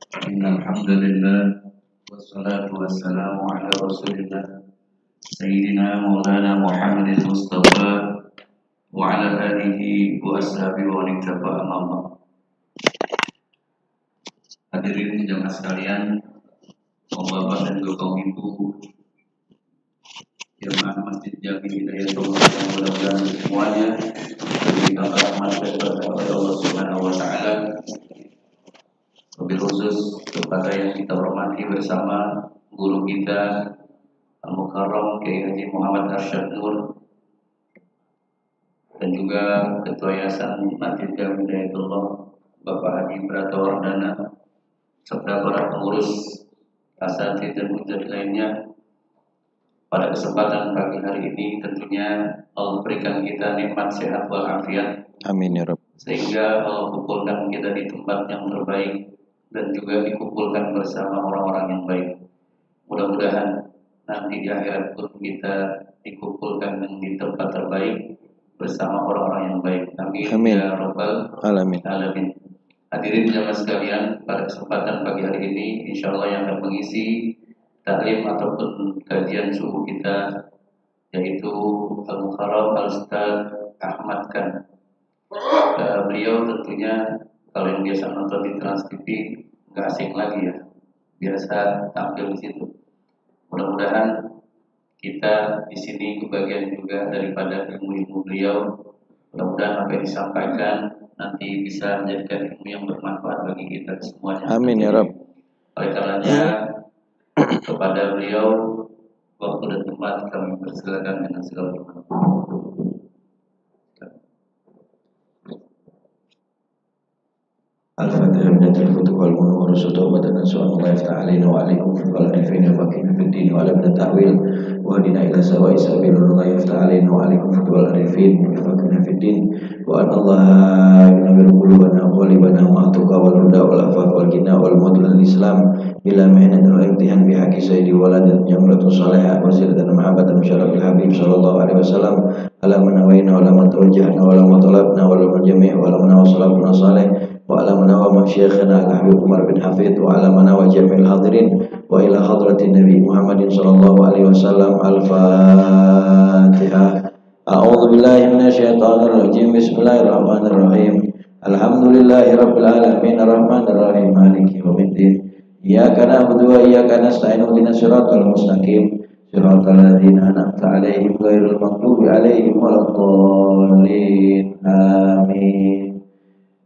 الحمد لله والصلاة والسلام على رسول الله سيدنا مولانا محمد المصطفى وعلى آله وأصحابه ومن اكتفى أما الله. Hadirin jemaah sekalian, Bapak dan Bapak Ibu jemaah Masjid Jami Hidayatullah yang mudah-mudahan semuanya diberikan rahmat dan berkah oleh Allah Subhanahu wa taala. Lebih khusus kepada yang kita hormati bersama guru kita Al-Mukarram Kiai Haji Muhammad Arsyad Nur dan juga Ketua Yayasan Masjid Jami Hidayatullah Bapak Haji Pratawardana serta para pengurus asatidz dan mujahid lainnya. Pada kesempatan pagi hari ini tentunya Allah berikan kita nikmat sehat walafiat. Amin ya Rabb. Sehingga Allah kumpulkan kita di tempat yang terbaik dan juga dikumpulkan bersama orang-orang yang baik. Mudah-mudahan nanti di akhirat pun kita dikumpulkan di tempat terbaik bersama orang-orang yang baik. Amin ya Rabbal Alamin. Hadirin jemaah sekalian, pada kesempatan pagi hari ini insyaallah yang akan mengisi taklim ataupun kajian subuh kita yaitu Al-Mukarram Al-Ustaz Ahmad Khan. Beliau tentunya kalau yang biasa nonton di Trans TV nggak asing lagi ya, biasa tampil di situ. Mudah-mudahan kita di sini kebagian juga daripada ilmu-ilmu beliau. Mudah-mudahan apa yang disampaikan nanti bisa menjadikan ilmu yang bermanfaat bagi kita semuanya. Amin ya Rabb. Oleh karenanya kepada beliau waktu dan tempat kami persilakan dengan segala hormat. Al-Fatihah minatul futuh wal muluk wa rusutuh wa tanasu'an Allah yaftah alaina wa alaikum fil arifin wa faqihna fid din wa alamna ta'wil wa hadina ila sawa'i sabil Allah yaftah alaina wa alaikum fil arifin wa faqihna fid din wa anna Allah yunawwiru qulubana wa qalbana ma tuqa wal huda wal afaf wal ghina wal mudlil islam bila mihnatin wa imtihan bi haqqi sayyidi waladat jamratun salihah wa zilatan mahabbatan syarafil habib sallallahu alaihi wasallam ala manawayna wa la matrujahna wa la matalabna wa la majami' wa la manawsalabna salih وعلى مناوى شيخنا الحبيب عمر بن حفيظ وعلى مناوى جميع الحاضرين وإلى حضرة النبي محمد صلى الله عليه وسلم. الفاتحة. أعوذ بالله من الشيطان الرجيم. بسم الله الرحمن الرحيم. الحمد لله رب العالمين الرحمن الرحيم مالك يوم الدين إياك نعبد وإياك نستعين اهدنا الصراط المستقيم صراط الذين أنعمت عليهم غير المغضوب عليهم ولا الضالين آمين.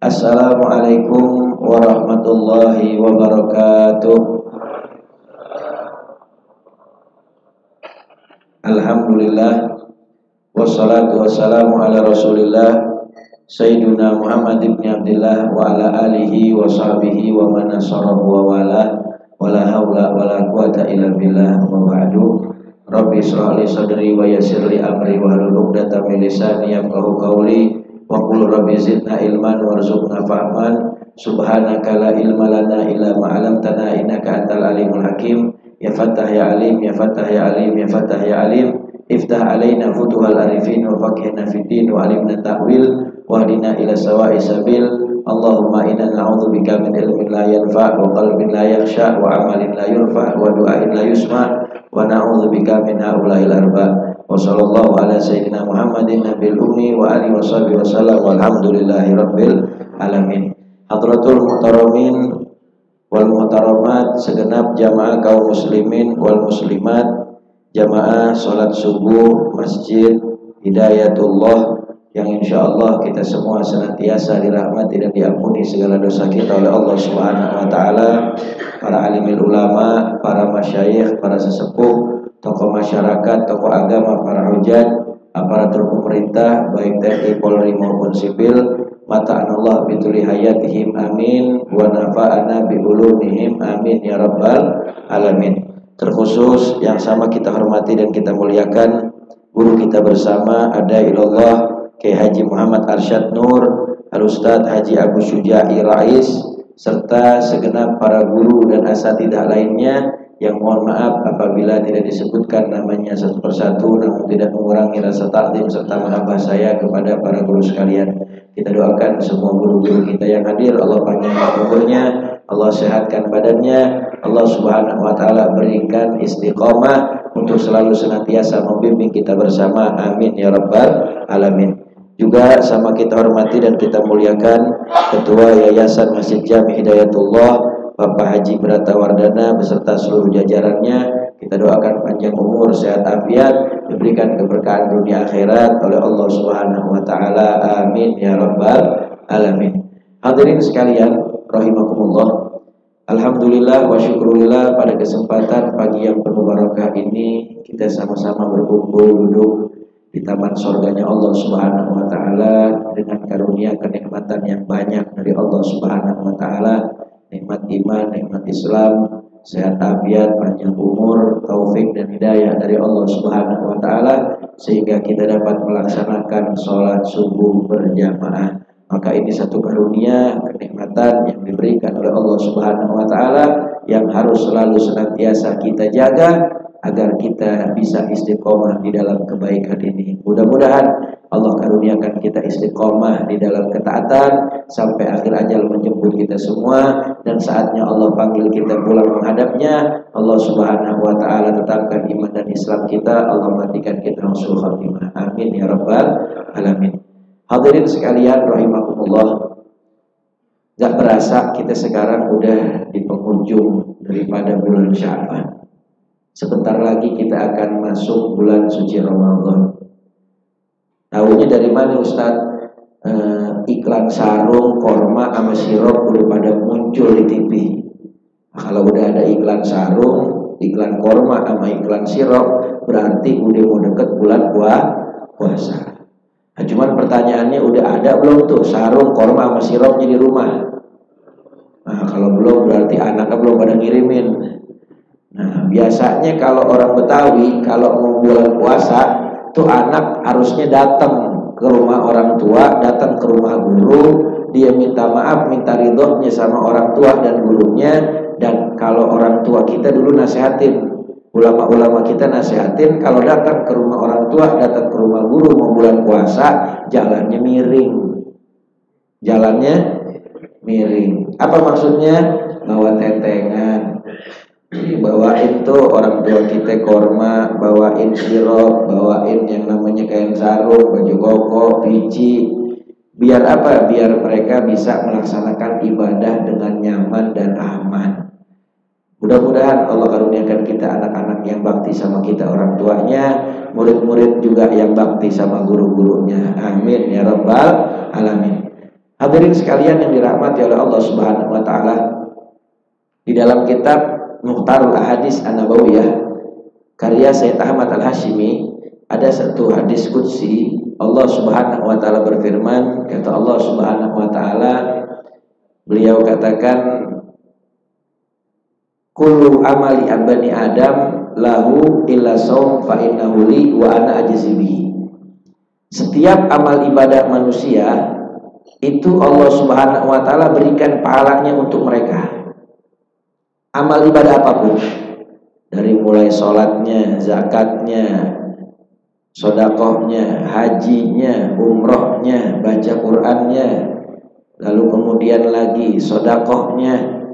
Assalamualaikum warahmatullahi wabarakatuh. Alhamdulillah wassalatu wassalamu ala rasulillah Sayyiduna Muhammad ibn Abdillah wa ala alihi wa sahbihi wa man nasarahu wa wala wa la hawla wa la quwata illa billah wa ba'du. Rabbi israh li sadri wa yassir li amri wa hlul 'uqdatam min lisani yafqahu qawli wa qul rabbi zidna ilman warzuqna fahman subhanaka la ilma lana illa ma 'allamtana innaka antal alimul hakim. Ya Fattah ya Alim, ya Fattah ya Alim, ya Fattah ya Alim, iftah alaina futuhal arifin wa faqihna fid din wa alimna ta'wil wa hdina ila sawa'i sabil. Allahumma inna na'udzubika min ilmin la yanfa' wa qalbin la yakhsha wa amalin la yurfa' wa du'ain la yusma' wa na'udzubika min haula'il arba'. Wa sallallahu ala sayyidina Muhammadin nabil ummi wa alihi wa sahbihi wa sallam walhamdulillahi rabbil alamin. Hadratul muhtaramin wal muhtaramat, segenap jamaah kaum muslimin wal muslimat, jamaah salat subuh Masjid Hidayatullah yang insyaallah kita semua senantiasa dirahmati dan diampuni segala dosa kita oleh Allah Subhanahu wa taala, para alimul ulama, para masyayikh, para sesepuh, tokoh masyarakat, tokoh agama, para hujat, aparatur pemerintah baik TNI, Polri maupun sipil. Mata'anallah bituli hayatihim amin wa nafa'ana bi ulumihim amin ya rabbal alamin. Terkhusus yang sama kita hormati dan kita muliakan guru kita bersama ada ilallah Kiai Haji Muhammad Arsyad Nur, Al-Ustaz Haji Abu Syuja'i Rais serta segenap para guru dan asatidzah lainnya yang mohon maaf apabila tidak disebutkan namanya satu persatu, namun tidak mengurangi rasa takdim serta mahabbah saya kepada para guru sekalian. Kita doakan semua guru-guru kita yang hadir, Allah panjangkan umurnya, Allah sehatkan badannya, Allah Subhanahu wa taala berikan istiqomah untuk selalu senantiasa membimbing kita bersama. Amin ya rabbal alamin. Juga sama kita hormati dan kita muliakan Ketua Yayasan Masjid Jami Hidayatullah Bapak Haji Bratawardana beserta seluruh jajarannya. Kita doakan panjang umur, sehat afiat, diberikan keberkahan dunia akhirat oleh Allah Subhanahu wa taala. Amin ya rabbal alamin. Hadirin sekalian rahimakumullah. Alhamdulillah wa syukurillah, pada kesempatan pagi yang penuh barakah ini kita sama-sama berkumpul duduk di taman surganya Allah Subhanahu wa taala dengan karunia kenikmatan yang banyak dari Allah Subhanahu wa taala. Nikmat iman, nikmat Islam, sehat afiat, panjang umur, taufik dan hidayah dari Allah Subhanahu wa taala sehingga kita dapat melaksanakan sholat subuh berjamaah. Maka ini satu karunia kenikmatan yang diberikan oleh Allah Subhanahu wa taala yang harus selalu senantiasa kita jaga agar kita bisa istiqomah di dalam kebaikan ini. Mudah-mudahan Allah karuniakan kita istiqomah di dalam ketaatan sampai akhir ajal menjemput kita semua, dan saatnya Allah panggil kita pulang menghadapnya, Allah Subhanahu wa taala tetapkan iman dan Islam kita, Allah matikan kita husnul khatimah. Amin ya rabbal alamin. Hadirin sekalian rahimakumullah. Gak berasa kita sekarang udah di penghujung daripada bulan Sya'ban. Sebentar lagi kita akan masuk bulan suci Ramadan. Tahunya dari mana Ustaz? Iklan sarung, korma, sama sirup udah pada muncul di TV. Nah, kalau udah ada iklan sarung, iklan korma, sama iklan sirup, berarti udah mau deket bulan puasa. Nah, cuman pertanyaannya udah ada belum tuh sarung, korma, sama sirupnya di rumah? Nah, kalau belum berarti anaknya belum pada ngirimin. Nah, biasanya kalau orang Betawi kalau mau bulan puasa tuh anak harusnya datang ke rumah orang tua, datang ke rumah guru, dia minta maaf, minta ridhonya sama orang tua dan gurunya. Dan kalau orang tua kita dulu nasihatin, ulama-ulama kita nasihatin, kalau datang ke rumah orang tua, datang ke rumah guru mau bulan puasa, jalannya miring. Jalannya miring. Apa maksudnya? Bawa tetengan. Bawain tuh orang tua kita korma, bawain sirup, bawain yang namanya kain sarung, baju koko, pici. Biar apa? Biar mereka bisa melaksanakan ibadah dengan nyaman dan aman. Mudah-mudahan Allah karuniakan kita anak-anak yang bakti sama kita orang tuanya, murid-murid juga yang bakti sama guru-gurunya. Amin ya rabbal alamin. Hadirin sekalian yang dirahmati oleh Allah Subhanahu wa taala, di dalam kitab Mukhtarul Ahadits An-Nabawiyah karya Sayyid Ahmad Al-Hashimi ada satu hadis qudsi. Allah Subhanahu wa taala berfirman, kata Allah Subhanahu wa taala, beliau katakan, kullu amali abani Adam lahu illa shaum fa innahu li wa ana ajzi bihi. Setiap amal ibadah manusia itu Allah Subhanahu wa taala berikan pahalanya untuk mereka. Amal ibadah apapun, dari mulai sholatnya, zakatnya, sodakohnya, hajinya, umrohnya, baca Qur'annya, lalu kemudian lagi sodakohnya,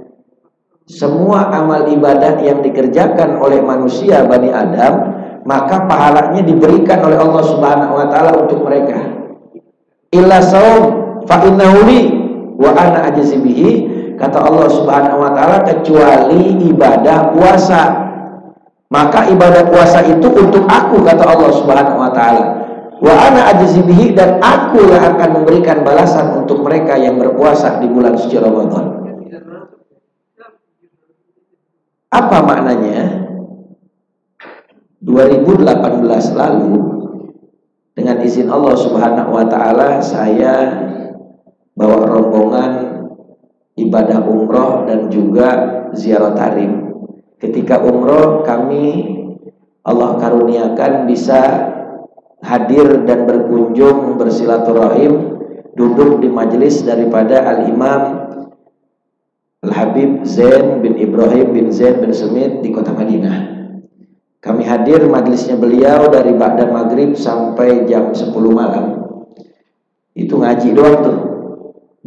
semua amal ibadah yang dikerjakan oleh manusia Bani Adam, maka pahalanya diberikan oleh Allah Subhanahu wa taala untuk mereka. Illa shaum fa innahu li wa ana ajzi bihi. Kata Allah Subhanahu wa taala, kecuali ibadah puasa, maka ibadah puasa itu untuk aku, kata Allah Subhanahu wa taala. Wa ana ajzi bihi, dan aku yang akan memberikan balasan untuk mereka yang berpuasa di bulan suci Ramadan. Apa maknanya? 2018 lalu, dengan izin Allah Subhanahu wa taala, saya bawa rombongan ibadah umroh dan juga ziarah tarim. Ketika umroh kami Allah karuniakan bisa hadir dan berkunjung bersilaturahim, duduk di majelis daripada Al-Imam Al-Habib Zain bin Ibrahim bin Zain bin Smith di kota Madinah. Kami hadir majelisnya beliau dari ba'da maghrib sampai jam 10 malam. Itu ngaji doang tuh,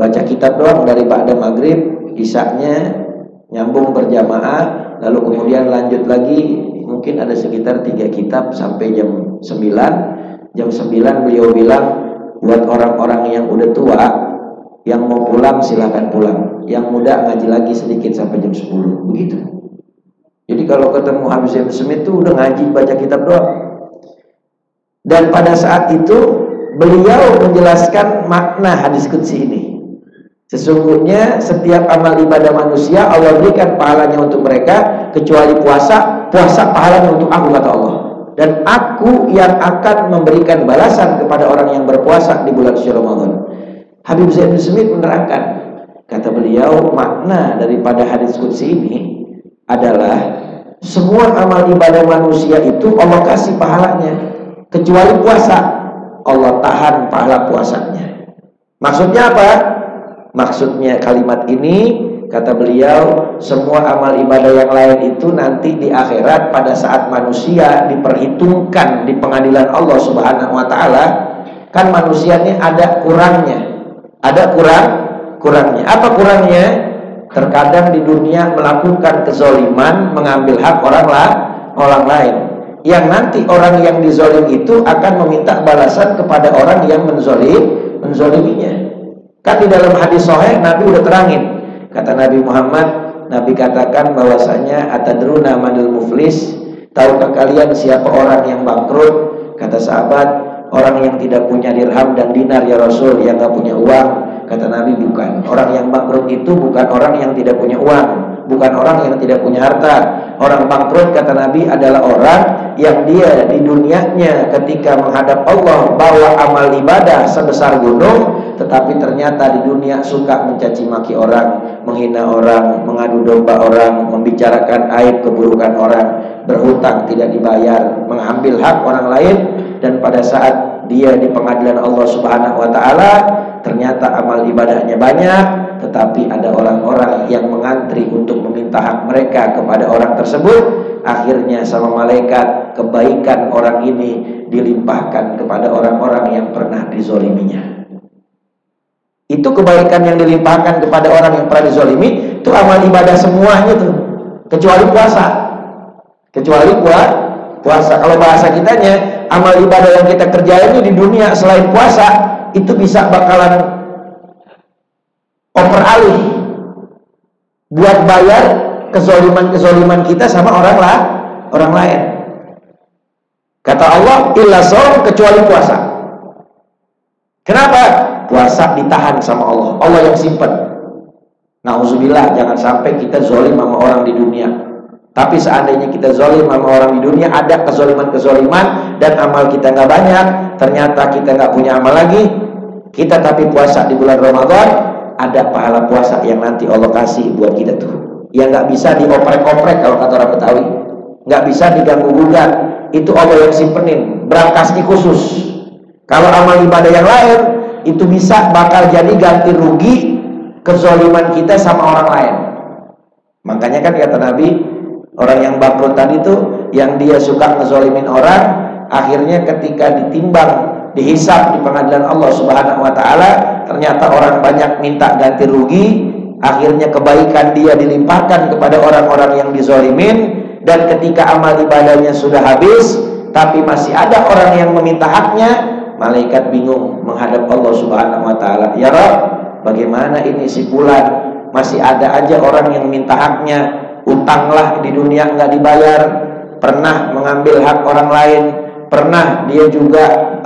baca kitab doang dari ba'da maghrib, isaknya nyambung berjamaah, lalu kemudian lanjut lagi, mungkin ada sekitar 3 kitab sampai jam 9. Jam 9 beliau bilang, buat orang-orang yang udah tua, yang mau pulang silahkan pulang, yang muda ngaji lagi sedikit sampai jam 10. Begitu. Jadi kalau ketemu Habib Zain Smith itu udah ngaji baca kitab doang. Dan pada saat itu beliau menjelaskan makna hadis qudsi ini. Sesungguhnya setiap amal ibadah manusia Allah berikan pahalanya untuk mereka, kecuali puasa. Puasa pahalanya untuk aku, kata Allah. Dan aku yang akan memberikan balasan kepada orang yang berpuasa di bulan suci Ramadan. Habib Zain Smith menerangkan, kata beliau, makna daripada hadis qudsi ini adalah semua amal ibadah manusia itu Allah kasih pahalanya, kecuali puasa. Allah tahan pahala puasanya. Maksudnya apa? Maksudnya kalimat ini, kata beliau, semua amal ibadah yang lain itu nanti di akhirat pada saat manusia diperhitungkan di pengadilan Allah Subhanahu wa taala, kan manusianya ada kurangnya. Ada kurangnya. Apa kurangnya? Terkadang di dunia melakukan kezoliman, mengambil hak orang lain. Yang nanti orang yang dizolim itu akan meminta balasan kepada orang yang menzoliminya. Kan di dalam hadis sahih Nabi udah terangin. Kata Nabi Muhammad, Nabi katakan bahwasanya atadruna manil muflis, tahukah kalian siapa orang yang bangkrut? Kata sahabat, orang yang tidak punya dirham dan dinar ya Rasul, yang gak punya uang. Kata Nabi, bukan. Orang yang bangkrut itu bukan orang yang tidak punya uang, bukan orang yang tidak punya harta. Orang bangkrut, kata Nabi, adalah orang yang dia di dunianya ketika menghadap Allah bawa amal ibadah sebesar gunung, tetapi ternyata di dunia suka mencaci maki orang, menghina orang, mengadu domba orang, membicarakan aib keburukan orang, berhutang tidak dibayar, mengambil hak orang lain. Dan pada saat dia di pengadilan Allah Subhanahu wa taala, ternyata amal ibadahnya banyak, tetapi ada orang-orang yang mengantri untuk meminta hak mereka kepada orang tersebut. Akhirnya sama malaikat, kebaikan orang ini dilimpahkan kepada orang-orang yang pernah dizoliminya. Itu kebaikan yang dilimpahkan kepada orang yang pernah dizolimi, itu amal ibadah semuanya tuh, kecuali puasa. Kecuali puasa. Kalau bahasa kitanya, amal ibadah yang kita kerjain di dunia selain puasa itu bisa bakalan oper alih buat bayar kezoliman kita sama orang lain. Kata Allah, illa shaum, kecuali puasa. Kenapa? Puasa ditahan sama Allah. Allah yang simpen. Nauzubillah, jangan sampai kita zolim sama orang di dunia. Tapi seandainya kita zolim sama orang di dunia, ada kezoliman dan amal kita nggak banyak, ternyata kita nggak punya amal lagi, kita tapi puasa di bulan Ramadan, ada pahala puasa yang nanti Allah kasih buat kita tuh, yang nggak bisa dioprek-oprek kalau kata orang Betawi, nggak bisa diganggu-gugat. Itu Allah yang simpenin, berangkasnya khusus. Kalau amal ibadah yang lain itu bisa bakal jadi ganti rugi kezoliman kita sama orang lain. Makanya kan kata Nabi, orang yang bangkrut tadi tuh, yang dia suka ngezolimin orang, akhirnya ketika ditimbang, dihisab di pengadilan Allah Subhanahu wa taala, ternyata orang banyak minta ganti rugi, akhirnya kebaikan dia dilimpahkan kepada orang-orang yang dizolimin. Dan ketika amal ibadahnya sudah habis, tapi masih ada orang yang meminta haknya, malaikat bingung menghadap Allah Subhanahu wa taala. Ya Rabb, bagaimana ini si fulan, masih ada aja orang yang minta haknya, utanglah di dunia nggak dibayar, pernah mengambil hak orang lain, pernah dia juga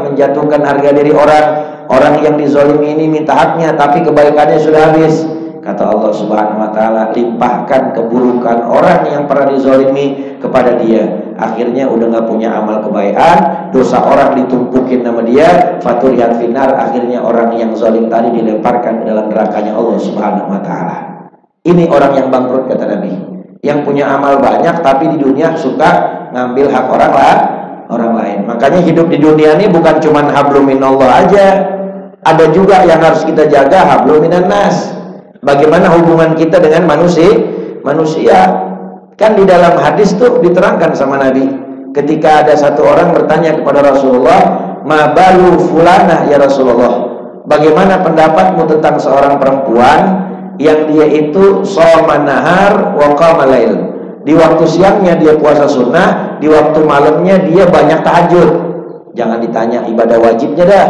menjatuhkan harga diri orang yang dizolimi ini minta haknya, tapi kebaikannya sudah habis. Kata Allah Subhanahu wa taala, limpahkan keburukan orang yang pernah dizolimi kepada dia. Akhirnya udah nggak punya amal kebaikan, dosa orang ditumpukin nama dia, faturihat finar. Akhirnya orang yang zalim tadi dilemparkan ke dalam nerakanya Allah Subhanahu wa taala. Ini orang yang bangkrut, kata Nabi, yang punya amal banyak tapi di dunia suka ngambil hak orang lain. Makanya hidup di dunia ini bukan cuma hablum minallah aja, ada juga yang harus kita jaga, hablum minan nas. Bagaimana hubungan kita dengan manusia? Kan di dalam hadis tuh diterangkan sama Nabi, ketika ada satu orang bertanya kepada Rasulullah, "Ma balu fulanah ya Rasulullah?" Bagaimana pendapatmu tentang seorang perempuan yang dia itu shoma nahar wa qama lail? Di waktu siangnya dia puasa sunnah, di waktu malamnya dia banyak tahajud. Jangan ditanya ibadah wajibnya dah.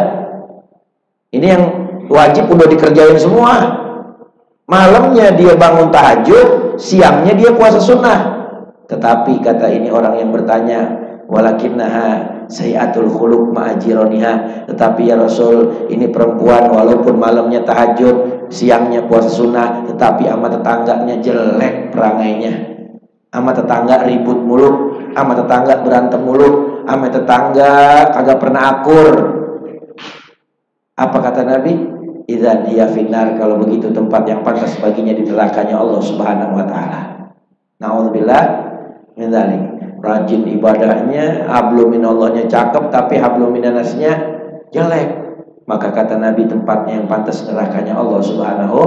Ini yang wajib udah dikerjain semua. Malamnya dia bangun tahajud, siangnya dia puasa sunnah. Tetapi kata ini orang yang bertanya, walakinnaha sayatul khuluq ma'ajironiha. Tetapi ya Rasul, ini perempuan walaupun malamnya tahajud, siangnya puasa sunnah, tetapi sama tetangganya jelek perangainya. Sama tetangga ribut mulu, sama tetangga berantem mulu, sama tetangga kagak pernah akur. Apa kata Nabi? Idzan hiya finnar, kalau begitu tempat yang pantas baginya di nerakanya Allah Subhanahu wa taala. Nauzubillah min dzalik. Rajin ibadahnya, hablum minallahnya cakep, tapi hablum minannasnya jelek. Maka kata Nabi, tempatnya yang pantas nerakanya Allah Subhanahu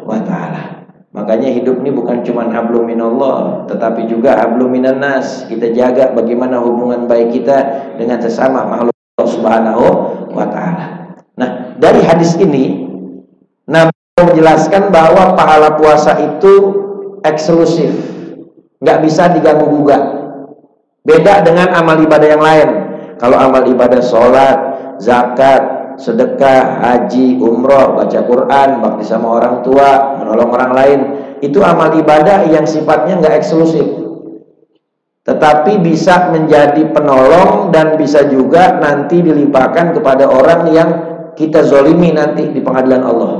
wa taala. Makanya hidup ini bukan cuma hablum minallah, tetapi juga hablum minannas. Kita jaga bagaimana hubungan baik kita dengan sesama makhluk Allah Subhanahu wa taala. Nah, dari hadis ini Nabi menjelaskan bahwa pahala puasa itu eksklusif, nggak bisa diganggu gugat. Beda dengan amal ibadah yang lain. Kalau amal ibadah sholat, zakat, sedekah, haji, umroh, baca Quran, bakti sama orang tua, menolong orang lain, itu amal ibadah yang sifatnya nggak eksklusif, tetapi bisa menjadi penolong dan bisa juga nanti dilimpahkan kepada orang yang kita zolimi nanti di pengadilan Allah.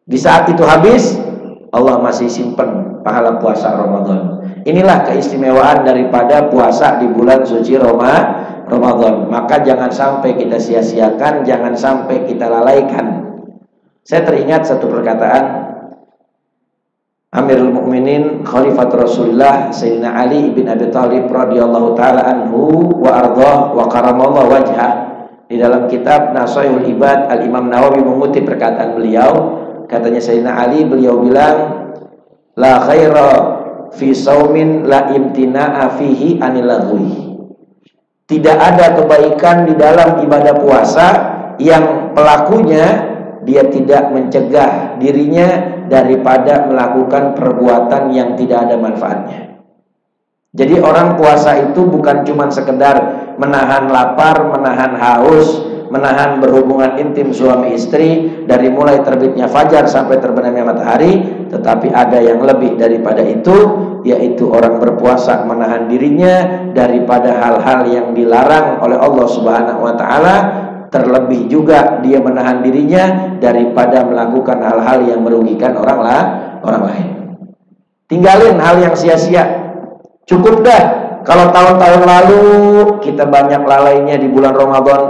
Di saat itu habis, Allah masih simpan pahala puasa Ramadan. Inilah keistimewaan daripada puasa di bulan suci Ramadan. Maka jangan sampai kita sia-siakan, jangan sampai kita lalaikan. Saya teringat satu perkataan Amirul Mukminin Khalifatul Rasulullah Sayyidina Ali bin Abi Thalib radhiyallahu taala anhu wa ardhah wa karamallahu wajhah. Di dalam kitab Nasaihul Ibad, Al-Imam Nawawi mengutip perkataan beliau. Katanya Sayyidina Ali, beliau bilang, la khaira fi saumin la imtina'a fihi anil lagwi. Tidak ada kebaikan di dalam ibadah puasa yang pelakunya dia tidak mencegah dirinya daripada melakukan perbuatan yang tidak ada manfaatnya. Jadi orang puasa itu bukan cuma sekedar menahan lapar, menahan haus, menahan berhubungan intim suami istri dari mulai terbitnya fajar sampai terbenamnya matahari, tetapi ada yang lebih daripada itu, yaitu orang berpuasa menahan dirinya daripada hal-hal yang dilarang oleh Allah Subhanahu wa taala, terlebih juga dia menahan dirinya daripada melakukan hal-hal yang merugikan orang lain. Tinggalin hal yang sia-sia. Cukup dah kalau tahun-tahun lalu kita banyak lalainya di bulan Ramadan.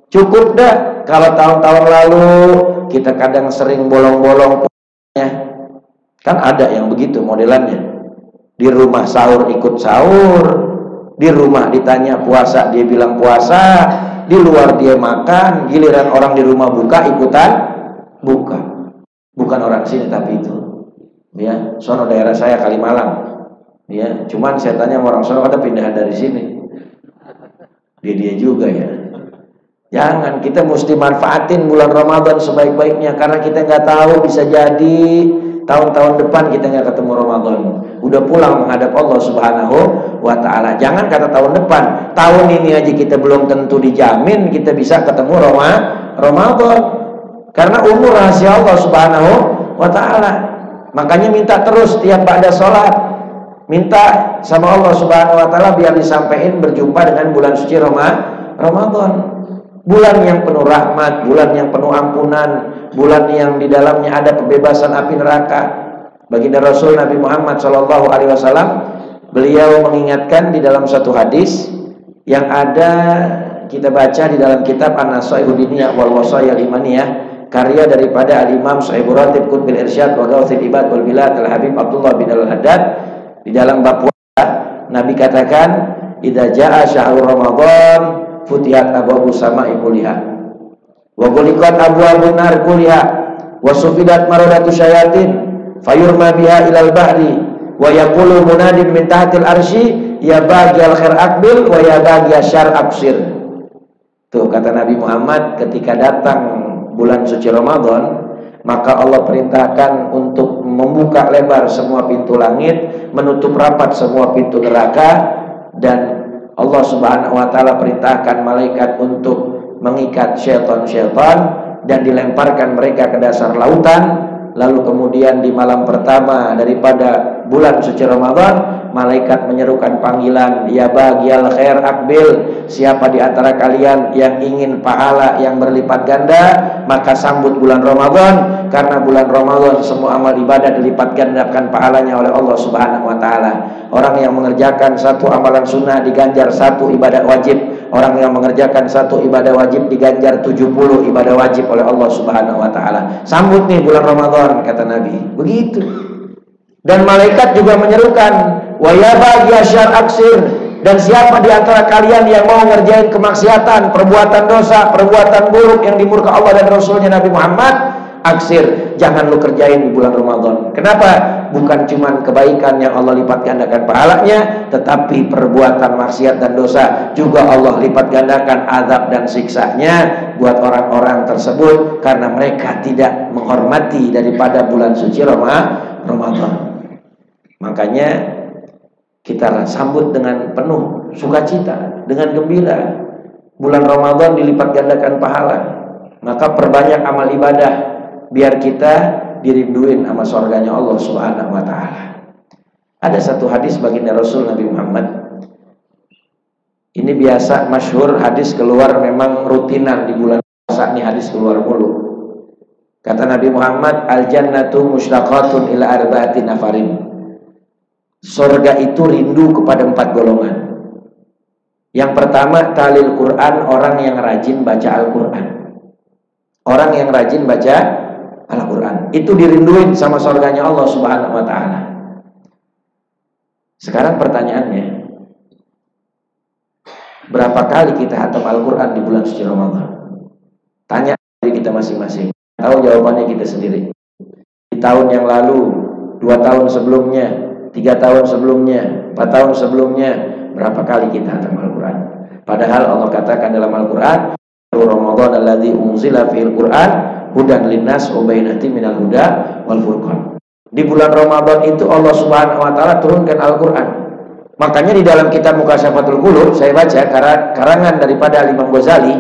Cukup dah kalau tahun-tahun lalu kita kadang sering bolong-bolong puasanya. Kan ada yang begitu modelannya. Di rumah sahur ikut sahur, di rumah ditanya puasa dia bilang puasa, di luar dia makan, giliran orang di rumah buka ikutan buka. Bukan orang sini tapi itu. Ya, sono daerah saya Kalimalang. Ya, cuman saya tanya sama orang sono kata pindahan dari sini. Dia juga ya. Jangan, kita mesti manfaatin bulan Ramadan sebaik-baiknya, karena kita nggak tahu, bisa jadi tahun-tahun depan kita nggak ketemu Ramadan, udah pulang menghadap Allah Subhanahu wa taala. Jangan kata tahun depan, tahun ini aja kita belum tentu dijamin kita bisa ketemu Ramadan, karena umur rahasia Allah Subhanahu wa taala. Makanya minta terus tiap ba'da sholat, minta sama Allah Subhanahu wa taala biar disampaikan berjumpa dengan bulan suci Ramadan. Bulan yang penuh rahmat, bulan yang penuh ampunan, bulan yang di dalamnya ada pembebasan api neraka. Baginda Rasul Nabi Muhammad SAW, beliau mengingatkan di dalam satu hadis yang ada kita baca di dalam kitab An-Nasaihud Diniyah wal Wasayil Imaniyah, karya daripada Al-Imam Shu'aibur Ratib Qutbil Irsyad wa Gauthil Ibad wal Bilad Al-Habib Abdullah bin Al-Haddad. Di dalam bab puasa Nabi katakan, idza jaa syahrul Ramadan futihat abwaabus samaa'i kulliha wa ghuliqat abwaabun nar kulliha wa sufidat maradatu syayatin fayurma biha ilal bahri wa yaqulu munadin min tahtil arsy ya baghiyal khair aqbil wa ya baghiyal syarr absir. Tuh kata Nabi Muhammad, ketika datang bulan suci Ramadan, maka Allah perintahkan untuk membuka lebar semua pintu langit, menutup rapat semua pintu neraka, dan Allah Subhanahu wa taala perintahkan malaikat untuk mengikat syaitan-syaitan dan dilemparkan mereka ke dasar lautan. Lalu kemudian di malam pertama daripada bulan suci Ramadan, malaikat menyerukan panggilan, ya baghiyal khair aqbil, siapa di antara kalian yang ingin pahala yang berlipat ganda, maka sambut bulan Ramadan, karena bulan Ramadan semua amal ibadah dilipat gandakan pahalanya oleh Allah Subhanahu wa taala. Orang yang mengerjakan satu amalan sunnah diganjar satu ibadah wajib, orang yang mengerjakan satu ibadah wajib diganjar 70 ibadah wajib oleh Allah Subhanahu wa taala. Sambut nih bulan Ramadan, kata Nabi. Begitu. Dan malaikat juga menyerukan, wa ya baghiyal syarr aksir, dan siapa di antara kalian yang mau ngerjain kemaksiatan, perbuatan dosa, perbuatan buruk yang dimurka Allah dan Rasulnya Nabi Muhammad, aksir, jangan lu kerjain di bulan Ramadan. Kenapa? Bukan cuman kebaikan yang Allah lipat gandakan pahalanya, tetapi perbuatan maksiat dan dosa juga Allah lipat gandakan azab dan siksanya buat orang-orang tersebut, karena mereka tidak menghormati daripada bulan suci Ramadan. Makanya kita sambut dengan penuh sukacita, dengan gembira. Bulan Ramadan dilipat gandakan pahala. Maka perbanyak amal ibadah biar kita dirinduin sama surganya Allah Subhanahu wa taala. Ada satu hadis baginda Rasul Nabi Muhammad. Ini biasa masyhur, hadis keluar memang rutinan di bulan puasa, ini hadis keluar mulu. Kata Nabi Muhammad, al jannatu mushtaqatun ila arba'ati nafarin. Surga itu rindu kepada 4 golongan. Yang pertama, talil Quran, orang yang rajin baca Al-Quran. Orang yang rajin baca Al-Quran itu dirinduin sama surganya Allah Subhanahu wa taala. Sekarang pertanyaannya, berapa kali kita khatam Al-Quran di bulan suci Ramadan? Tanya diri kita masing-masing. Tahu jawabannya kita sendiri. Di tahun yang lalu, 2 tahun sebelumnya, 3 tahun sebelumnya, 4 tahun sebelumnya, berapa kali kita khatam Al-Quran? Padahal Allah katakan dalam Al-Quran, Ramadan alladzi unzila fil Quran hudan linnas wa bayyinatin minal huda wal furqan. Di bulan Ramadan itu Allah Subhanahu wa taala turunkan Al-Quran. Makanya di dalam kitab Mukashafatul Qulub saya baca karangan daripada Imam Ghazali,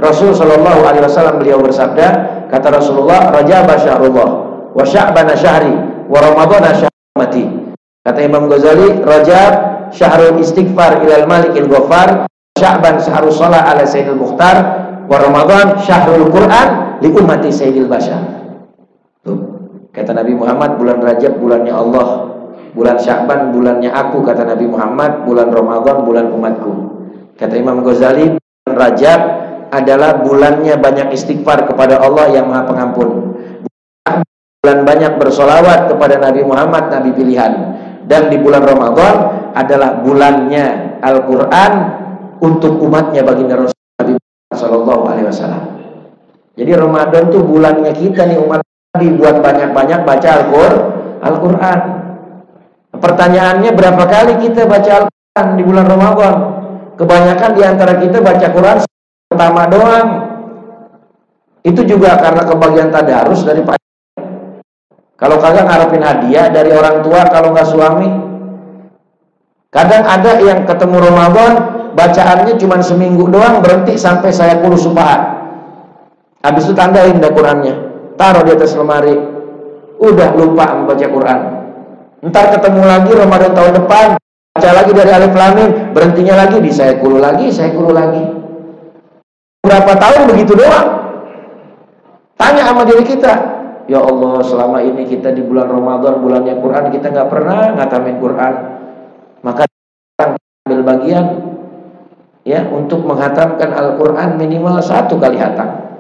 Rasul sallallahu alaihi wasallam beliau bersabda, kata Rasulullah, Rajab syahrullah wa Sya'ban syahri wa Ramadan syahri. Kata Imam Ghazali, Rajab syahrul istighfar ilal malikil ghafar, Sya'ban syahrul shalah ala sayyidil mukhtar, wa Ramadan syahrul Quran li ummati sayyidil bashar. Tuh, kata Nabi Muhammad, bulan Rajab bulannya Allah, bulan Sya'ban bulannya aku, kata Nabi Muhammad, bulan Ramadan bulan umatku. Kata Imam Ghazali, bulan Rajab adalah bulannya banyak istighfar kepada Allah yang Maha Pengampun, bulan banyak bersolawat kepada Nabi Muhammad, Nabi pilihan. Dan di bulan Ramadan adalah bulannya Al-Quran untuk umatnya baginda Rasul Nabi Sallallahu Alaihi Wasallam. Jadi Ramadan tuh bulannya kita nih umat Nabi, buat banyak-banyak baca Al-Quran. Pertanyaannya, berapa kali kita baca Al-Quran di bulan Ramadan? Kebanyakan diantara kita baca Quran pertama doang. Itu juga karena kebagian tadarus dari Pak. Kalau kagak ngarepin hadiah dari orang tua, kalau nggak suami. Kadang ada yang ketemu Ramadan, bacaannya cuma seminggu doang, berhenti sampai saya puluh supahat. Habis itu tandain dah Qurannya, taruh di atas lemari. Udah lupa membaca Quran. Ntar ketemu lagi Ramadan tahun depan, baca lagi dari Alif Lam Mim, berhentinya lagi di saya kulu lagi. Berapa tahun begitu doang? Tanya sama diri kita. Ya Allah, selama ini kita di bulan Ramadan, bulannya Quran, kita nggak pernah ngatamin Quran. Maka ambil bagian ya untuk menghatamkan Al-Quran minimal 1 kali hatam.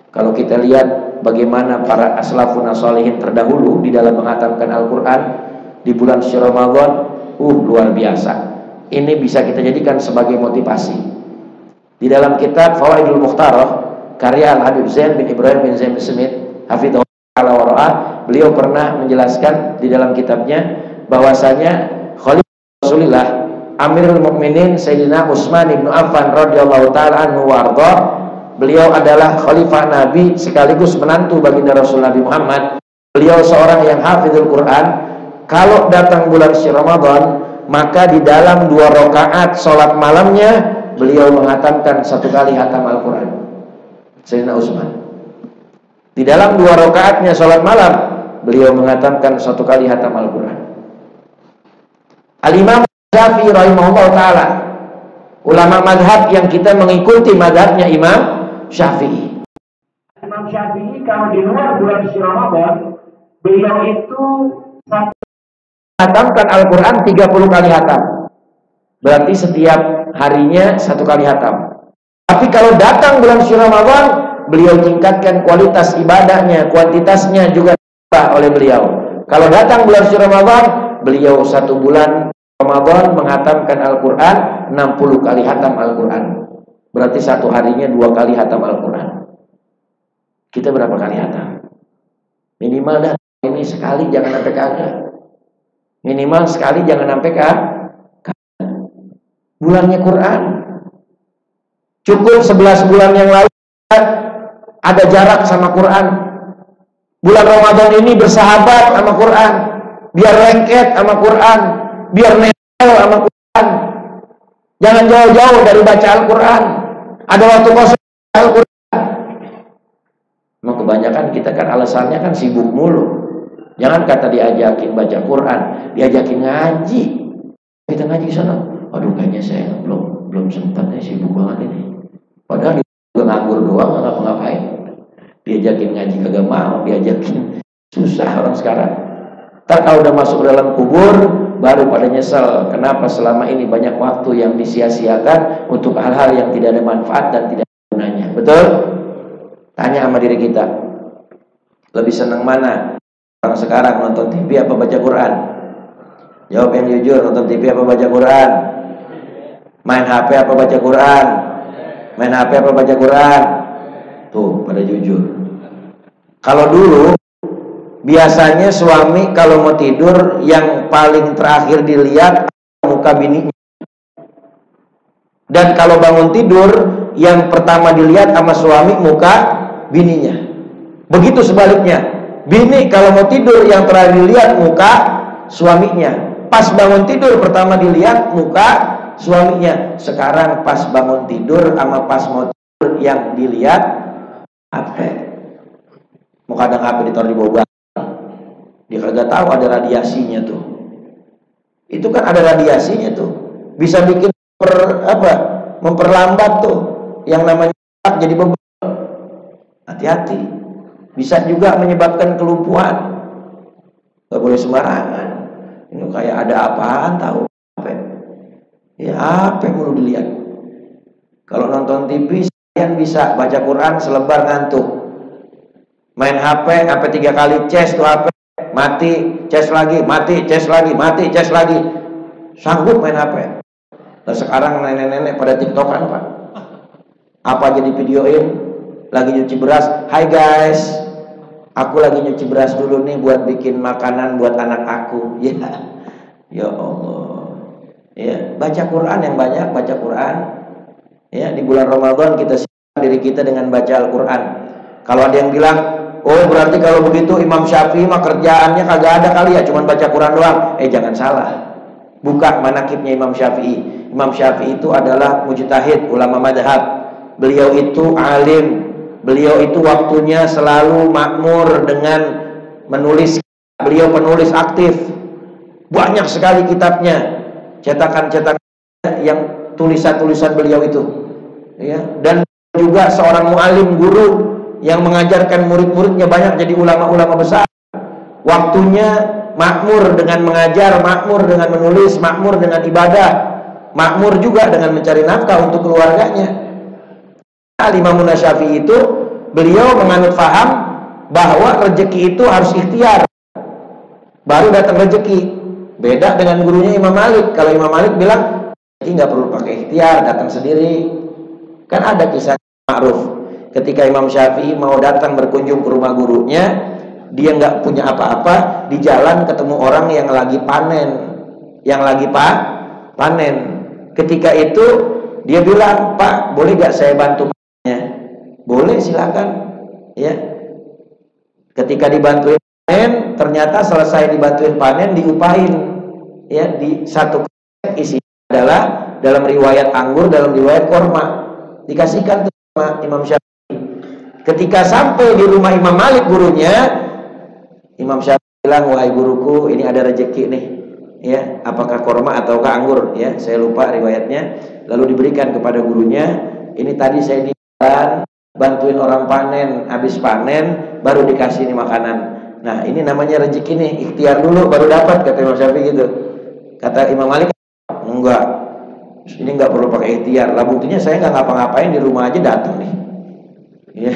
Kalau kita lihat bagaimana para aslafun as-shalihin terdahulu di dalam menghatamkan Al-Quran di bulan suci Ramadan, luar biasa. Ini bisa kita jadikan sebagai motivasi. Di dalam kitab Fawaidul Mukhtarah karya Al-Habib Zain bin Ibrahim bin Zain bin Smith, hafidhahullah, beliau pernah menjelaskan di dalam kitabnya bahwasanya Khalifah Rasulullah Amirul Mukminin Sayyidina Utsman bin Affan radhiyallahu taala anhu warda, beliau adalah khalifah Nabi sekaligus menantu baginda Rasul Nabi Muhammad. Beliau seorang yang hafizul Quran. Kalau datang bulan suci Ramadan, maka di dalam 2 rakaat sholat malamnya beliau menghatamkan 1 kali hatam Al-Quran. Sayyidina Utsman di dalam 2 rakaatnya sholat malam beliau menghatamkan 1 kali hatam Al-Quran. Al-Imam Syafi'i rahimahullah ta'ala, ulama madhab yang kita mengikuti madhabnya Imam Syafi'i. Imam Syafi'i kalau di luar bulan suci Ramadan, beliau itu hatamkan Al-Quran 30 kali hatam. Berarti setiap harinya 1 kali hatam. Tapi kalau datang bulan suci Ramadan, beliau tingkatkan kualitas ibadahnya, kuantitasnya juga oleh beliau. Kalau datang bulan suci Ramadan, beliau 1 bulan Ramadan menghatamkan Al-Quran 60 kali hatam Al-Quran. Berarti 1 harinya 2 kali hatam Al-Quran. Kita berapa kali hatam? Minimal dah ini sekali, jangan sampai kagak. Minimal sekali, jangan sampai kagak. Bulannya Quran. Cukup 11 bulan yang lalu ada jarak sama Quran. Bulan Ramadan ini bersahabat sama Quran. Biar lengket sama Quran, biar nempel sama Quran. Jangan jauh-jauh dari baca Al-Quran. Ada waktu kosong Al-Quran. Nah, kebanyakan kita kan alasannya kan sibuk mulu. Jangan kata diajakin baca Quran, diajakin ngaji. Kita ngaji sana. Aduh, kayaknya saya belum sempat, sibuk banget ini. Padahal dia nganggur doang, nggak ngapa-ngapain. Diajakin ngaji kagak mau, diajakin susah orang sekarang. Ntar kalau udah masuk dalam kubur, baru pada nyesel kenapa selama ini banyak waktu yang disia-siakan untuk hal-hal yang tidak ada manfaat dan tidak ada gunanya. Betul? Tanya sama diri kita, lebih senang mana orang sekarang, nonton TV apa baca Quran? Jawab yang jujur, nonton TV apa baca Quran? Main HP apa baca Quran? Main HP apa baca Quran? Tuh, pada jujur. Kalau dulu biasanya suami kalau mau tidur yang paling terakhir dilihat muka bininya. Dan kalau bangun tidur yang pertama dilihat sama suami muka bininya. Begitu sebaliknya. Bini kalau mau tidur yang terakhir dilihat muka suaminya. Pas bangun tidur pertama dilihat muka suaminya. Sekarang pas bangun tidur sama pas mau tidur yang dilihat HP. Mau kadang HP ditaruh di bawah. Dia kagak tahu ada radiasinya tuh. Itu kan ada radiasinya tuh. Bisa bikin memperlambat tuh yang namanya jadi beban. Hati-hati. Bisa juga menyebabkan kelumpuhan. Gak boleh sembarangan. Ini kayak ada apaan tahu? Ya apa yang perlu dilihat? Kalau nonton TV kalian bisa baca Quran selebar ngantuk. Main HP 3 kali ces tuh HP mati, ces lagi, mati, ces lagi, mati, ces lagi. Sanggup main HP. Nah sekarang nenek-nenek pada TikTokan Pak. Apa jadi videoin lagi nyuci beras. Hai guys, aku lagi nyuci beras dulu nih buat bikin makanan buat anak aku. Ya, ya Allah. Ya, baca Quran yang banyak, baca Quran. Ya, di bulan Ramadan kita siapkan diri kita dengan baca Al-Quran. Kalau ada yang bilang, oh berarti kalau begitu Imam Syafi'i mah kerjaannya kagak ada kali ya, cuman baca Quran doang. Jangan salah. Buka manakibnya Imam Syafi'i. Imam Syafi'i itu adalah mujtahid, ulama madhab. Beliau itu alim. Beliau itu waktunya selalu makmur dengan menulis. Beliau penulis aktif. Banyak sekali kitabnya. Cetakan-cetakan yang tulisan-tulisan beliau itu. Ya, dan juga seorang mu'alim, guru yang mengajarkan murid-muridnya banyak jadi ulama-ulama besar. Waktunya makmur dengan mengajar, makmur dengan menulis, makmur dengan ibadah, makmur juga dengan mencari nafkah untuk keluarganya. Imam Syafi'i itu beliau menganut faham bahwa rezeki itu harus ikhtiar baru datang rezeki. Beda dengan gurunya Imam Malik. Kalau Imam Malik bilang rezeki nggak perlu pakai ikhtiar, datang sendiri. Kan ada kisah ma'ruf ketika Imam Syafi'i mau datang berkunjung ke rumah gurunya, dia nggak punya apa-apa, di jalan ketemu orang yang lagi panen, panen. Ketika itu dia bilang, Pak, boleh gak saya bantu panennya? Boleh, silakan. Ya. Ketika dibantuin panen, ternyata selesai dibantuin panen, diupahin. Ya, di satu isi adalah dalam riwayat anggur, dalam riwayat korma, dikasihkan tuh sama Imam Syafi'i. Ketika sampai di rumah Imam Malik gurunya, Imam Syafi'i bilang, wahai guruku, ini ada rezeki nih. Ya, apakah korma ataukah anggur? Ya, saya lupa riwayatnya. Lalu diberikan kepada gurunya. Ini tadi saya di jalan bantuin orang panen, habis panen baru dikasih ini makanan. Nah, ini namanya rezeki nih, ikhtiar dulu baru dapat, kata Imam Syafi'i gitu. Kata Imam Malik, enggak, ini enggak perlu pakai ikhtiar. Lah buktinya saya nggak ngapa-ngapain, di rumah aja datang nih. Ya,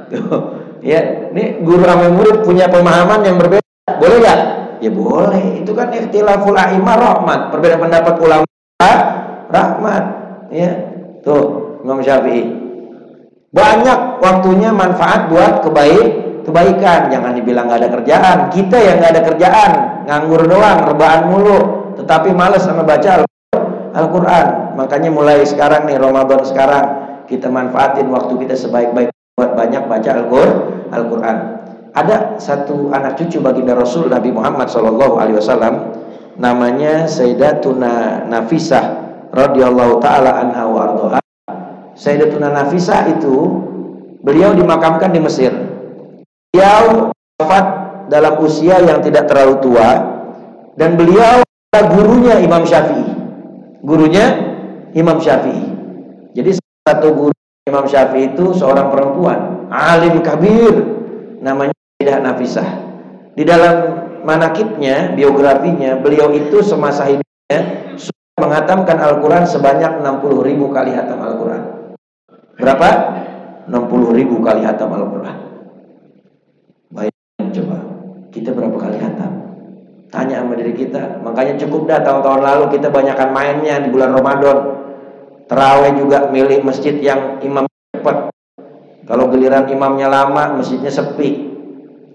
tuh. Ya, ini guru sama murid punya pemahaman yang berbeda. Boleh nggak? Ya boleh. Itu kan ikhtilaful a'imah rahmat. Perbedaan pendapat ulama rahmat. Ya, tuh Imam Syafi'i. Banyak waktunya manfaat buat kebaikan. Jangan dibilang nggak ada kerjaan. Kita yang nggak ada kerjaan, nganggur doang, rebahan mulu, tetapi malas sama baca Al-Quran. Makanya mulai sekarang nih, Ramadan sekarang, kita manfaatin waktu kita sebaik-baik buat banyak baca Al-Quran. Ada satu anak cucu baginda Rasul Nabi Muhammad SAW, namanya Sayyidatuna Nafisah radhiyallahu taala anha wa ardhaha. Sayyidatuna Nafisah itu beliau dimakamkan di Mesir. Beliau wafat dalam usia yang tidak terlalu tua, dan beliau adalah gurunya Imam Syafi'i. Gurunya Imam Syafi'i. Jadi satu guru Imam Syafi'i itu seorang perempuan, alim kabir, namanya Sayyidah Nafisah. Di dalam manakibnya, biografinya, beliau itu semasa hidupnya sudah menghatamkan Al-Quran sebanyak 60.000 kali hatam Al-Quran. Berapa? 60.000 kali hatam Al-Quran. Bayangin coba, kita berapa kali hatam? Tanya sama diri kita. Makanya cukup dah tahun-tahun lalu kita banyakkan mainnya di bulan Ramadan. Terawih juga milih masjid yang imam cepat. Kalau giliran imamnya lama, masjidnya sepi.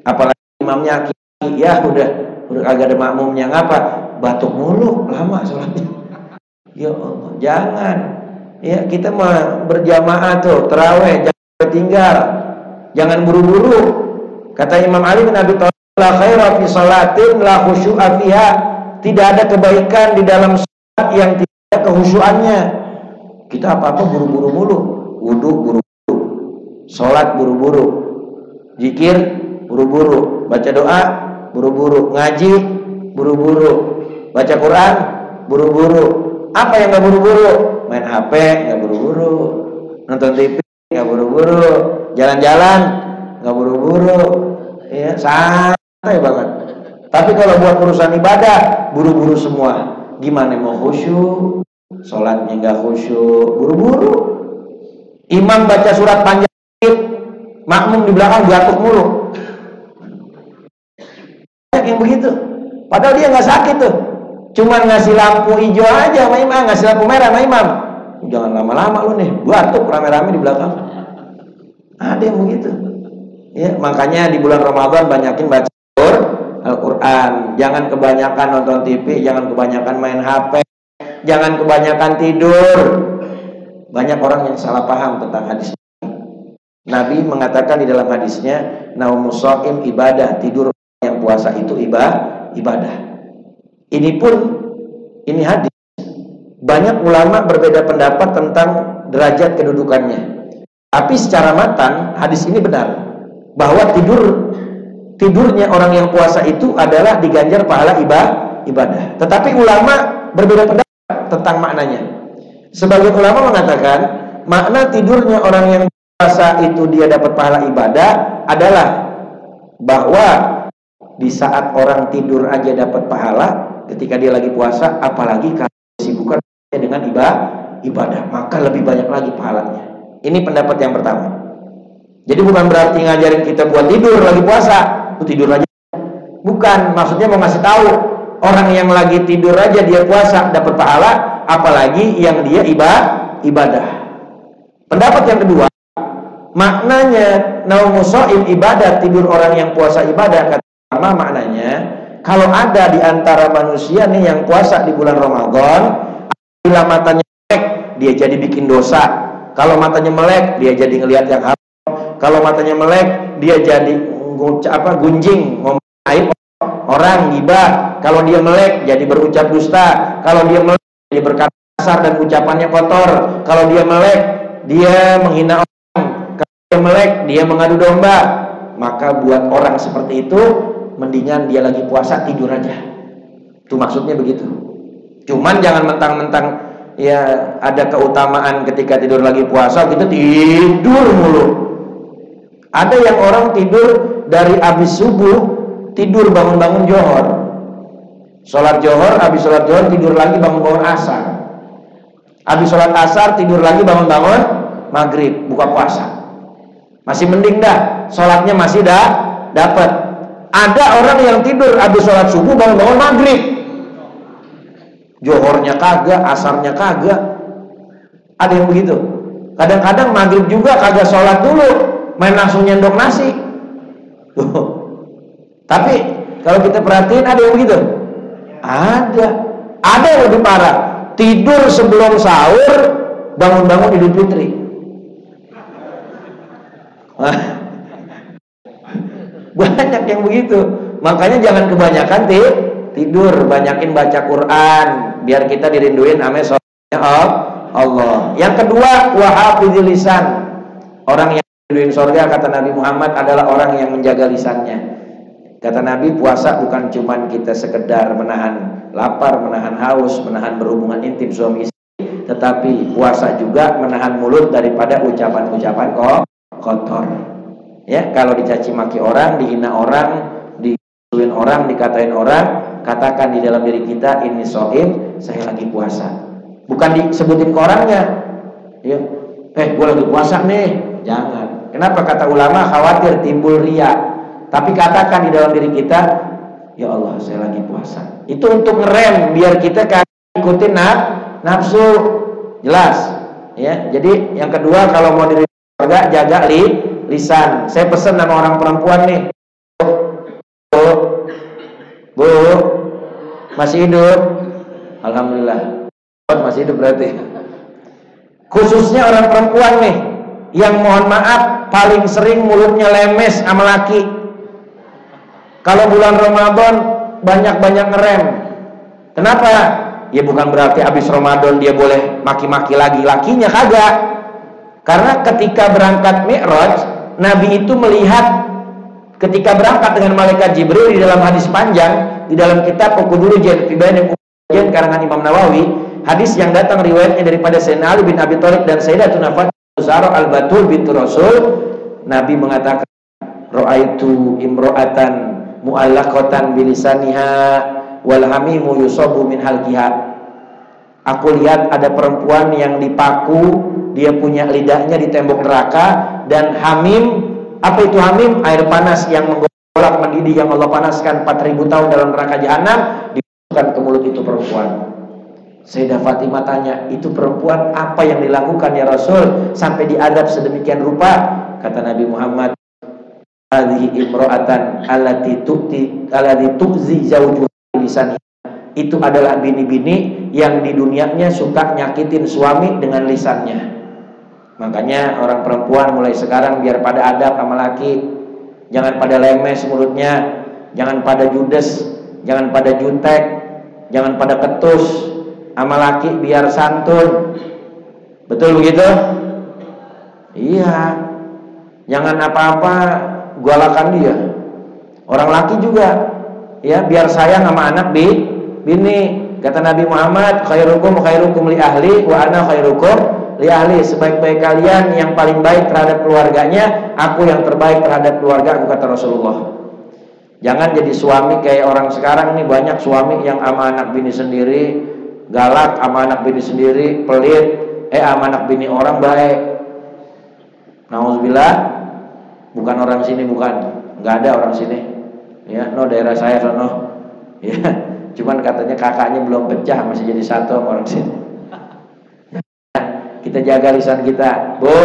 Apalagi imamnya ya udah agak ada makmumnya, ngapa? Batuk mulu, lama sholatnya. Ya Allah, jangan. Ya, kita mah berjamaah tuh, terawih jangan tinggal. Jangan buru-buru. Kata Imam Ali bin Abi Thalib, la khaira fi salatin la khusyu'a fiha. Tidak ada kebaikan di dalam salat yang tidak ada kekhusyuannya. Kita apa-apa buru-buru mulu. Wudu buru-buru, salat buru-buru, zikir buru-buru, baca doa buru-buru, ngaji buru-buru, baca Quran buru-buru. Apa yang nggak buru-buru? Main HP nggak buru-buru, nonton TV nggak buru-buru, jalan-jalan nggak buru-buru, ya santai banget. Tapi kalau buat urusan ibadah buru-buru semua. Gimana mau khusyuk? Sholatnya nggak khusyuk, buru-buru. Imam baca surat panjang, makmum di belakang batuk mulu. Yang begitu, padahal dia nggak sakit tuh, cuman ngasih lampu hijau aja sama imam, ngasih lampu merah sama imam. Jangan lama-lama lu nih, batuk rame-rame di belakang. Ada yang begitu. Ya, makanya di bulan Ramadan banyakin baca Al-Quran. Jangan kebanyakan nonton TV, jangan kebanyakan main HP, jangan kebanyakan tidur. Banyak orang yang salah paham tentang hadis. Nabi mengatakan di dalam hadisnya, naumus shaim ibadah, tidur yang puasa itu ibadah. Ini hadis. Banyak ulama berbeda pendapat tentang derajat kedudukannya. Tapi secara matan hadis ini benar bahwa tidurnya orang yang puasa itu adalah diganjar pahala ibadah. Tetapi ulama berbeda pendapat tentang maknanya. Sebagian ulama mengatakan makna tidurnya orang yang puasa itu dia dapat pahala ibadah adalah bahwa di saat orang tidur aja dapat pahala ketika dia lagi puasa, apalagi kalau disibukkan dengan ibadah, maka lebih banyak lagi pahalanya. Ini pendapat yang pertama. Jadi bukan berarti ngajarin kita buat tidur lagi puasa, lu tidur aja. Bukan, maksudnya mau ngasih tahu orang yang lagi tidur aja dia puasa dapat pahala, apalagi yang dia ibadah. Pendapat yang kedua, maknanya naumus shaim ibadah, tidur orang yang puasa ibadah. Kata ulama maknanya, kalau ada di antara manusia nih yang puasa di bulan Ramadan, bila matanya melek, dia jadi bikin dosa. Kalau matanya melek, dia jadi ngelihat yang haram. Kalau matanya melek, dia jadi gunjing, ngomong aib orang, ghibah. Kalau dia melek, jadi berucap dusta. Kalau dia melek, dia berkata kasar dan ucapannya kotor. Kalau dia melek, dia menghina orang. Kalau dia melek, dia mengadu domba. Maka buat orang seperti itu, mendingan dia lagi puasa tidur aja. Itu maksudnya begitu. Cuman jangan mentang-mentang ya ada keutamaan ketika tidur lagi puasa kita tidur mulu. Ada yang orang tidur dari habis subuh, tidur bangun-bangun johor, sholat johor, habis sholat johor tidur lagi bangun-bangun asar, habis sholat asar tidur lagi bangun-bangun maghrib, buka puasa. Masih mending dah, sholatnya masih dapat. Ada orang yang tidur habis sholat subuh bangun-bangun maghrib, johornya kagak, asarnya kagak. Ada yang begitu. Kadang-kadang maghrib juga kagak sholat dulu, main langsung nyendok nasi. Tapi kalau kita perhatiin ada yang begitu. Ada yang lebih parah. Tidur sebelum sahur, bangun-bangun Idul Fitri. Banyak yang begitu. Makanya jangan kebanyakan tidur, banyakin baca Quran biar kita dirinduin sama sholatnya Allah. Yang kedua, wahafizil lisan. Orang yang dirinduin surga kata Nabi Muhammad adalah orang yang menjaga lisannya. Kata Nabi, puasa bukan cuman kita sekedar menahan lapar, menahan haus, menahan berhubungan intim suami istri, tetapi puasa juga menahan mulut daripada ucapan-ucapan kotor. Ya, kalau dicaci maki orang, dihina orang, disuin orang, dikatain orang, katakan di dalam diri kita, ini shaim, saya lagi puasa. Bukan disebutin ke orangnya. Ya, gue lagi puasa nih. Jangan. Kenapa? Kata ulama, khawatir timbul riya. Tapi katakan di dalam diri kita, ya Allah, saya lagi puasa. Itu untuk ngerem biar kita kan ikutin nafsu. Jelas. Ya. Jadi yang kedua, kalau mau diri surga, jaga lisan. Saya pesan sama orang perempuan nih. Bu, masih hidup? Alhamdulillah. Masih hidup berarti. Khususnya orang perempuan nih, yang mohon maaf paling sering mulutnya lemes sama laki. Kalau bulan Ramadan banyak-banyak ngerem. Kenapa? Ya bukan berarti habis Ramadan dia boleh maki-maki lagi lakinya, kagak. Karena ketika berangkat Mi'raj, Nabi itu melihat ketika berangkat dengan malaikat Jibril di dalam hadis panjang di dalam kitab Ukudul Jen fi Bayan karangan Imam Nawawi, hadis yang datang riwayatnya daripada Sayyidina Ali bin Abi Thalib dan Sayyidatuna Fatimah Zahra al-Batul bintu Rasul. Nabi mengatakan, ra'aitu imra'atan mu'allaqatan bilisaniha wal hamimu yusabu min halqiha. Aku lihat ada perempuan yang dipaku, dia punya lidahnya di tembok neraka, dan hamim, apa itu hamim? Air panas yang menggolak mendidih yang Allah panaskan 4000 tahun dalam neraka jahanam, dimasukkan ke mulut itu perempuan. Sayyidah Fatimah tanya, itu perempuan apa yang dilakukan ya Rasul sampai diadab sedemikian rupa? Kata Nabi Muhammad, hadhihi imra'atan allati tu'zi zawjuha lisanha. Itu adalah bini-bini yang di dunianya suka nyakitin suami dengan lisannya. Makanya orang perempuan mulai sekarang biar pada adab sama laki, jangan pada lemes mulutnya, jangan pada judes, jangan pada jutek, jangan pada ketus. Sama laki biar santun. Betul begitu? Iya. Jangan apa-apa galakan dia. Orang laki juga ya biar sayang sama anak bini. Kata Nabi Muhammad, khairukum li ahli wa ana khairukum li ahli. Sebaik-baik kalian yang paling baik terhadap keluarganya, aku yang terbaik terhadap keluarga aku, kata Rasulullah. Jangan jadi suami kayak orang sekarang nih, banyak suami yang sama anak bini sendiri galak, sama anak bini sendiri pelit, sama anak bini orang baik. Nauzubillah, bukan orang sini, bukan, nggak ada orang sini. Ya, no daerah saya sono. Ya, cuman katanya kakaknya belum pecah, masih jadi satu sama orang sini. Kita jaga lisan kita, bu,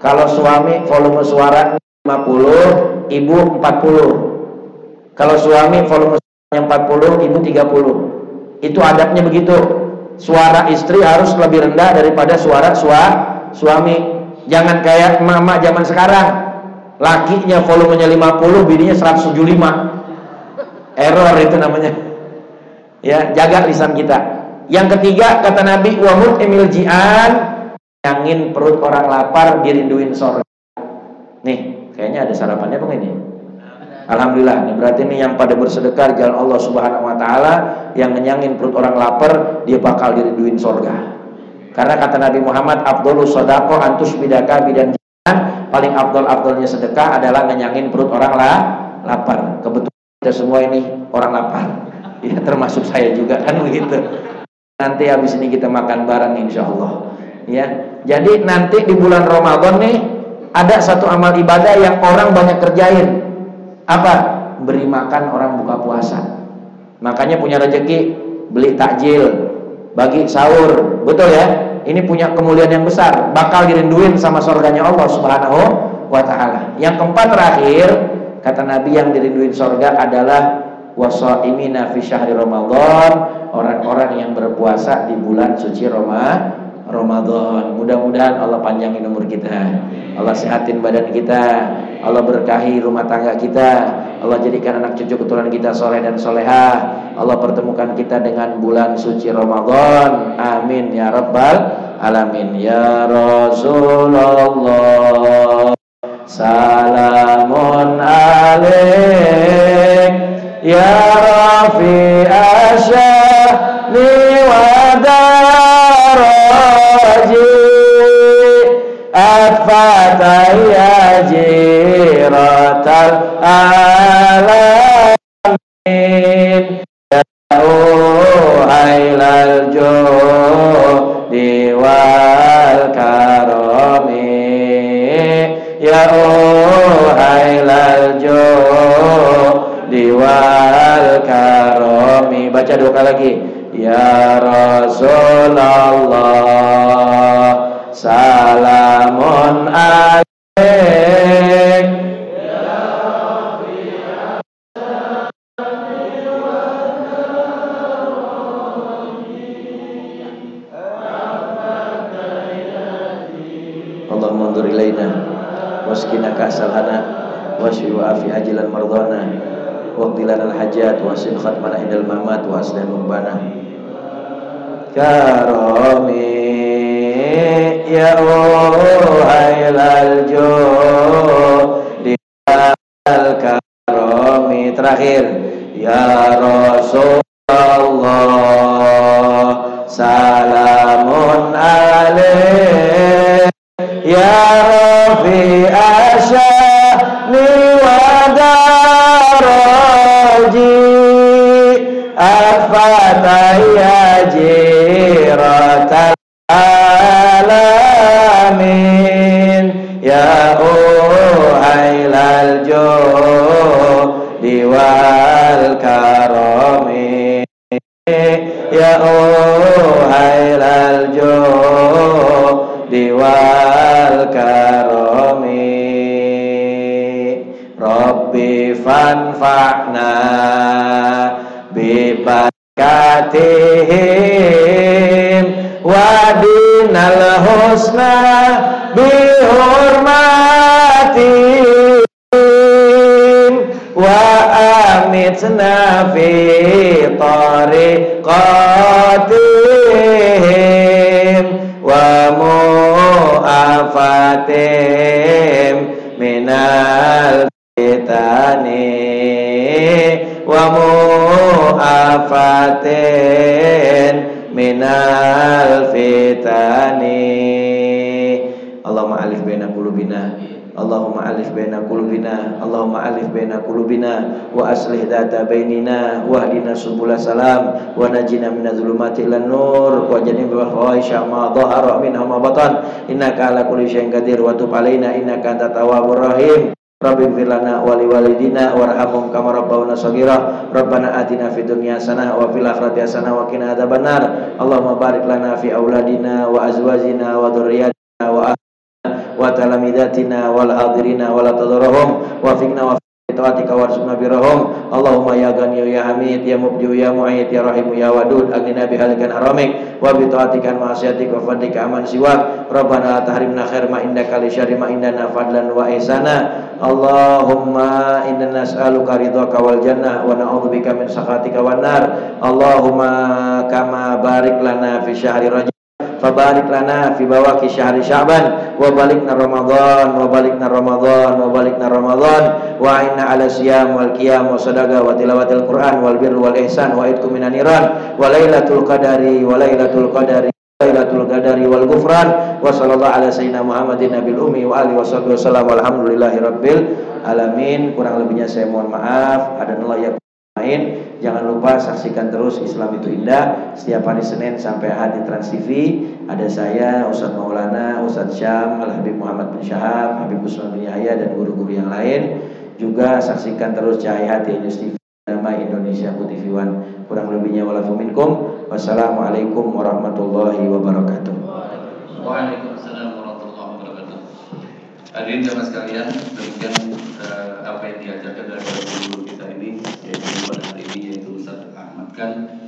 Kalau suami volume suara 50, ibu 40. Kalau suami volume suaranya 40, ibu 30. Itu adabnya begitu. Suara istri harus lebih rendah daripada suara suami. Jangan kayak emak-emak zaman sekarang. Lakinya volumenya 50, bininya 175. Error itu namanya. Ya, jaga lisan kita. Yang ketiga kata Nabi, wa mut'imil ji'an, nyangin perut orang lapar, dirinduin surga. Nih, kayaknya ada sarapannya bang ini. Alhamdulillah, ini berarti nih yang pada bersedekah jalan Allah Subhanahu wa taala, yang ngenyangin perut orang lapar, dia bakal dirinduin surga. Karena kata Nabi Muhammad, afdhalus shadaqah antus bidaka bidan ji'an, paling afdolnya sedekah adalah ngenyangin perut orang lapar. Kebetulan kita semua ini orang lapar, ya termasuk saya juga kan begitu. Nanti habis ini kita makan bareng insya Allah. Ya, jadi nanti di bulan Ramadan nih ada satu amal ibadah yang orang banyak kerjain. Apa? Beri makan orang buka puasa. Makanya punya rezeki beli takjil, bagi sahur, betul ya? Ini punya kemuliaan yang besar, bakal dirinduin sama surganya Allah Subhanahu wa taala. Yang keempat terakhir, kata Nabi yang dirinduin surga adalah washaimina fi syahri Ramadan, orang-orang yang berpuasa di bulan suci Ramadan. Mudah-mudahan Allah panjangin umur kita, Allah sehatin badan kita, Allah berkahi rumah tangga kita, Allah jadikan anak cucu keturunan kita soleh dan solehah, Allah pertemukan kita dengan bulan suci Ramadan. Amin ya rabbal alamin. Ya Rasulullah, salamun alaik, ya Rafi asyani wa daraji, atfataya jiratal alamin, ya uhailal judi wal karami, ya uhailal judi wal karami. Baca dua kali lagi. Ya Rasulullah, salamun alaik, Allahumma anzur ilaina wasqina ka'sal hana wasfi wa afi ajilan mardana waqdilan al-hajat wasin khatmana indal mamat wa aslan mumbana karami, ya uhailal judi wal karami. Terakhir, ya Rasulullah, salamun alaik, ya Rafi asyani wa daraji, afataya jiratal alamin, ya uhailal judi wal karami, ya uhailal judi wal karami. Rabbi fanfa'na bibarakatihim wadinal husna bihurmatihim wa amitna fi tariqatihim wa mu'afatihim minal fitani wa mu'afatin minal fitani. Allahumma alif baina qulubina, Allahumma alif baina qulubina, Allahumma alif baina qulubina wa aslih dzata bainina wahdina subul salam wa najina minadz zulumati ilan nur wa janibna fawahisha ma dhahara minha ma batan, innaka ala kulli syai'in qadir wa tub alaina innaka antat tawwabur rahim. Rabbi ighfir lana wa liwalidina warhamhum kama rabbawna shaghira. Rabbana atina fid dunya hasanah wa fil akhirati hasanah wa qina adzabannar. Allahumma barik lana fi auladina wa azwajina wa dzurriyyatina wa wa talamidatina wal hadirina wala tadurruhum wa fiqna wa taatika warzuqna birahum Allahumma ya ghani ya hamid ya mubdi ya mu'id ya rahim ya wadud agnina bihalikan haramik wa bi taatika ma'asiyatik wa fadlika aman siwak rabbana la tahrimna khair ma indaka li syarri ma indana fadlan wa ihsana Allahumma inna nas'aluka ridhaka wal jannah wa na'udzubika min sakhatika wan nar Allahumma kama barik lana fi syahri rajab fabarik lana fi bawaki syahri sya'ban wa balikna ramadhan wa balikna ramadhan wa balikna ramadhan wa inna ala siyam wal qiyam wa sadaqa wa tilawatil quran wal birr wal ihsan wa idkum minan niran wa lailatul qadari wa lailatul qadari lailatul qadari wal ghufran wa sallallahu ala sayyidina Muhammadin nabil ummi wa alihi washabbihi wasallam walhamdulillahi rabbil alamin. Kurang lebihnya saya mohon maaf. Ada nelayan lain. Jangan lupa saksikan terus Islam itu Indah setiap hari Senin sampai Ahad di Trans TV. Ada saya, Ustadz Maulana, Ustadz Syam, Al-Habib Muhammad bin Syahab, Habib Usman bin Yahya dan guru-guru yang lain. Juga saksikan terus Cahaya Hati News TV, nama Indonesia Putih One. Kurang lebihnya walafu minkum. Wassalamualaikum warahmatullahi wabarakatuh. Waalaikumsalam warahmatullahi wabarakatuh. Hadirin jamaah sekalian, demikian apa yang diajarkan dari guru kita ini, yaitu pada hari ini, yaitu Ustaz Ahmad Khan.